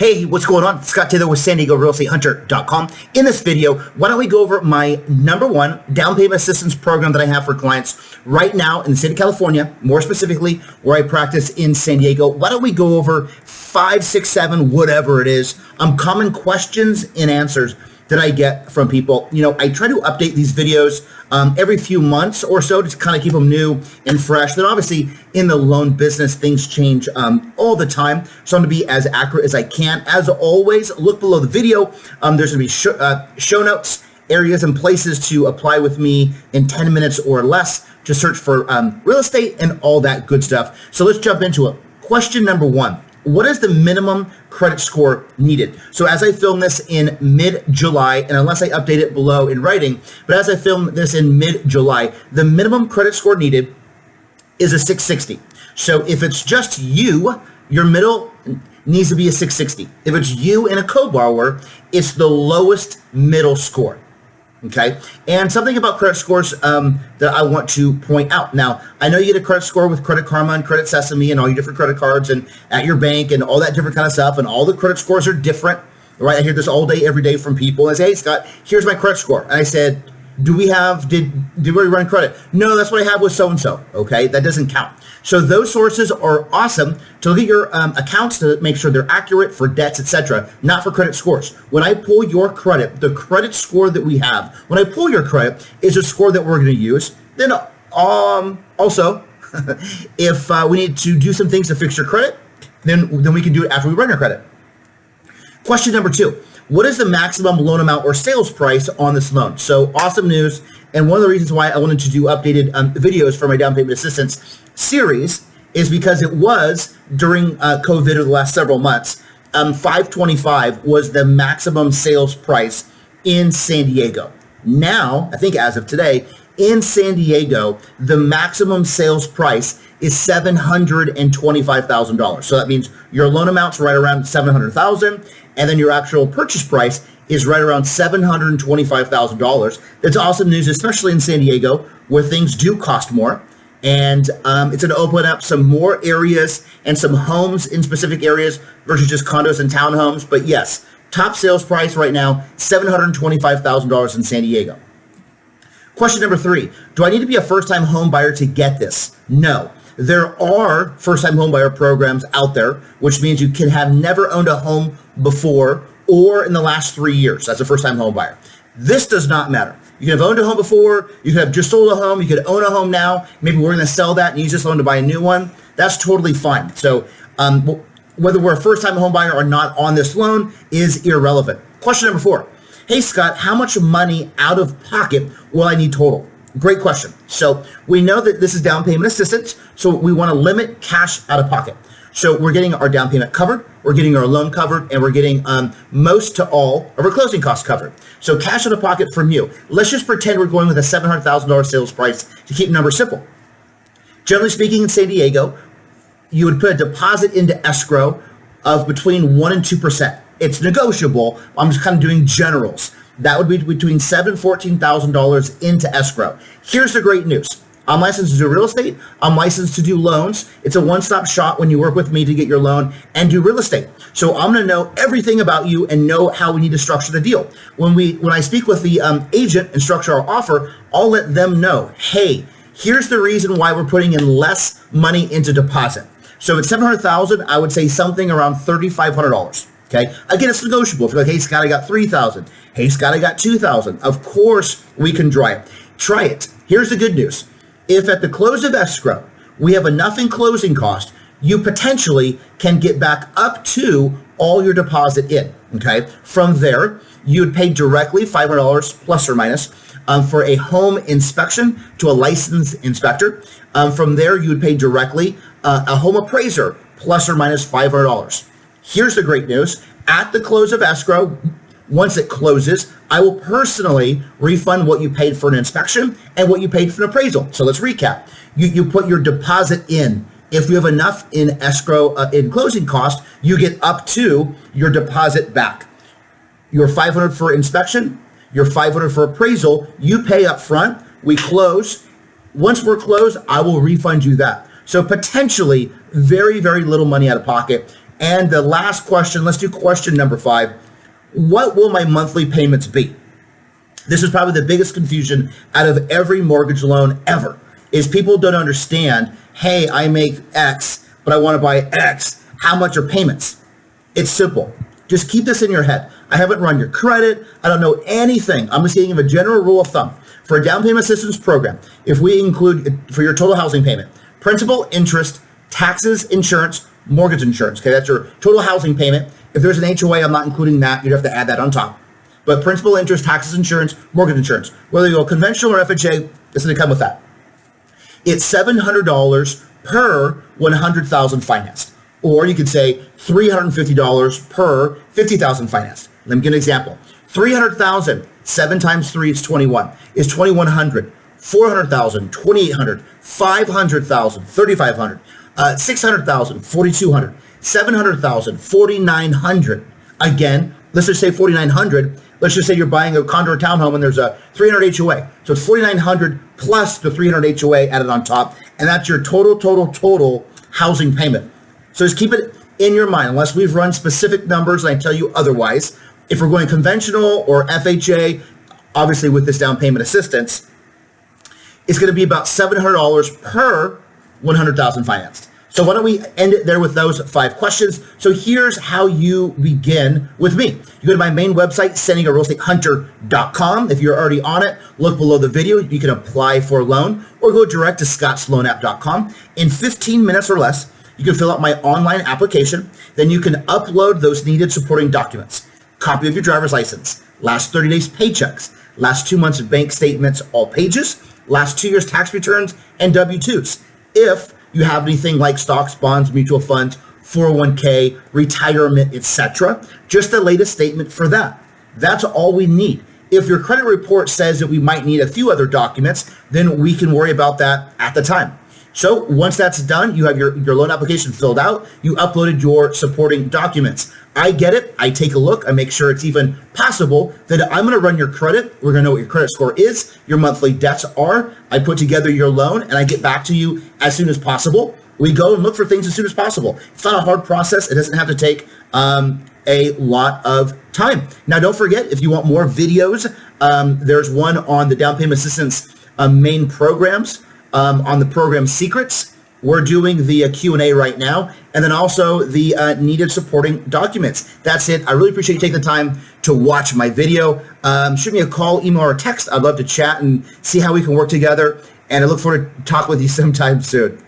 Hey, what's going on? Scott Taylor with SanDiegoRealEstateHunter.com. In this video, why don't we go over my number one down payment assistance program that I have for clients right now in the state of California, more specifically where I practice in San Diego. Why don't we go over 5, 6, 7, whatever it is, common questions and answers that I get from people. I try to update these videos every few months or so to kind of keep them new and fresh. Then obviously in the loan business, things change all the time. So I'm going to be as accurate as I can. As always, look below the video. There's going to be show notes, areas and places to apply with me in 10 minutes or less to search for real estate and all that good stuff. So let's jump into it. Question number one. What is the minimum credit score needed? So as I film this in mid-July, and unless I update it below in writing, but as I film this in mid-July, the minimum credit score needed is a 660. So if it's just you, your middle needs to be a 660. If it's you and a co-borrower, it's the lowest middle score. Okay, and something about credit scores that I want to point out. Now, I know you get a credit score with Credit Karma and Credit Sesame and all your different credit cards and at your bank and all that different kind of stuff, and all the credit scores are different, right? I hear this all day, every day from people. I say, hey, Scott, here's my credit score. And I said, did we run credit? No, that's what I have with so-and-so, okay? That doesn't count. So those sources are awesome to look at your accounts to make sure they're accurate for debts, etc., not for credit scores. When I pull your credit, the credit score that we have, when I pull your credit is a score that we're going to use. Then also, if we need to do some things to fix your credit, then we can do it after we run your credit. Question number two. What is the maximum loan amount or sales price on this loan? So awesome news. And one of the reasons why I wanted to do updated videos for my down payment assistance series is because it was during COVID or the last several months, $525 was the maximum sales price in San Diego. Now, I think as of today, in San Diego, the maximum sales price is $725,000. So that means your loan amount's right around $700,000, and then your actual purchase price is right around $725,000. That's awesome news, especially in San Diego, where things do cost more. And it's going to open up some more areas and some homes in specific areas versus just condos and townhomes. But yes, top sales price right now, $725,000 in San Diego. Question number three, do I need to be a first-time home buyer to get this? No. There are first-time home buyer programs out there, which means you can have never owned a home before or in the last 3 years as a first-time home buyer. This does not matter. You can have owned a home before, you could have just sold a home, you could own a home now, maybe we're going to sell that and use this loan to buy a new one. That's totally fine. So whether we're a first-time home buyer or not on this loan is irrelevant. Question number four. Hey, Scott, how much money out of pocket will I need total? Great question. So we know that this is down payment assistance, so we want to limit cash out of pocket. So we're getting our down payment covered, we're getting our loan covered, and we're getting most to all of our closing costs covered. So cash out of pocket from you. Let's just pretend we're going with a $700,000 sales price to keep numbers simple. Generally speaking, in San Diego, you would put a deposit into escrow of between 1% and 2%. It's negotiable. I'm just kind of doing generals. That would be between $7,000 and $14,000 into escrow. Here's the great news. I'm licensed to do real estate. I'm licensed to do loans. It's a one-stop shop when you work with me to get your loan and do real estate. So I'm going to know everything about you and know how we need to structure the deal. When I speak with the agent and structure our offer, I'll let them know, hey, here's the reason why we're putting in less money into deposit. So if it's $700,000, I would say something around $3,500. Okay. Again, it's negotiable. If you're like, hey, Scott, I got $3,000. Hey, Scott, I got $2,000. Of course, we can try it. Try it. Here's the good news. If at the close of escrow, we have enough in closing cost, you potentially can get back up to all your deposit in. Okay. From there, you would pay directly $500 plus or minus for a home inspection to a licensed inspector. From there, you would pay directly a home appraiser plus or minus $500. Here's the great news. At the close of escrow, once it closes, I will personally refund what you paid for an inspection and what you paid for an appraisal. So let's recap. You put your deposit in. If you have enough in escrow in closing cost, you get up to your deposit back. Your $500 for inspection, your $500 for appraisal, you pay up front. We close. Once we're closed, I will refund you that. So potentially very, very little money out of pocket. And the last question, let's do question number 5. What will my monthly payments be? This is probably the biggest confusion out of every mortgage loan ever, is people don't understand, hey, I make X, but I want to buy X. How much are payments? It's simple. Just keep this in your head. I haven't run your credit. I don't know anything. I'm just giving you a general rule of thumb. For a down payment assistance program, if we include, for your total housing payment, principal, interest, taxes, insurance, mortgage insurance, okay, that's your total housing payment. If there's an HOA, I'm not including that. You'd have to add that on top. But principal, interest, taxes, insurance, mortgage insurance, whether you go conventional or FHA, it's going to come with that. It's $700 per 100,000 financed. Or you could say $350 per 50,000 financed. Let me give an example. 300,000, 7 times 3 is 21, is 2,100. 400,000, 2,800, 500,000, 3,500, 600,000, 4,200, 700,000, 4,900. Again, let's just say 4,900. Let's just say you're buying a condo or townhome and there's a 300 HOA. So it's 4,900 plus the 300 HOA added on top. And that's your total housing payment. So just keep it in your mind, unless we've run specific numbers and I tell you otherwise. If we're going conventional or FHA, obviously with this down payment assistance, it's going to be about $700 per 100,000 financed. So why don't we end it there with those 5 questions. So here's how you begin with me. You go to my main website, SanDiegoRealEstateHunter.com. If you're already on it, look below the video. You can apply for a loan or go direct to ScottsLoanApp.com. In 15 minutes or less, you can fill out my online application. Then you can upload those needed supporting documents. Copy of your driver's license, last 30 days paychecks, last 2 months of bank statements, all pages, last 2 years tax returns, and W-2s. If you have anything like stocks, bonds, mutual funds, 401k, retirement, etc., just the latest statement for that. That's all we need. If your credit report says that we might need a few other documents, then we can worry about that at the time. So once that's done, you have your loan application filled out, you uploaded your supporting documents. I get it. I take a look. I make sure it's even possible that I'm going to run your credit. We're going to know what your credit score is, your monthly debts are. I put together your loan and I get back to you as soon as possible. We go and look for things as soon as possible. It's not a hard process. It doesn't have to take a lot of time. Now, don't forget, if you want more videos, there's one on the down payment assistance main programs, on the program secrets. We're doing the Q&A right now, and then also the needed supporting documents. That's it. I really appreciate you taking the time to watch my video. Shoot me a call, email, or text. I'd love to chat and see how we can work together, and I look forward to talking with you sometime soon.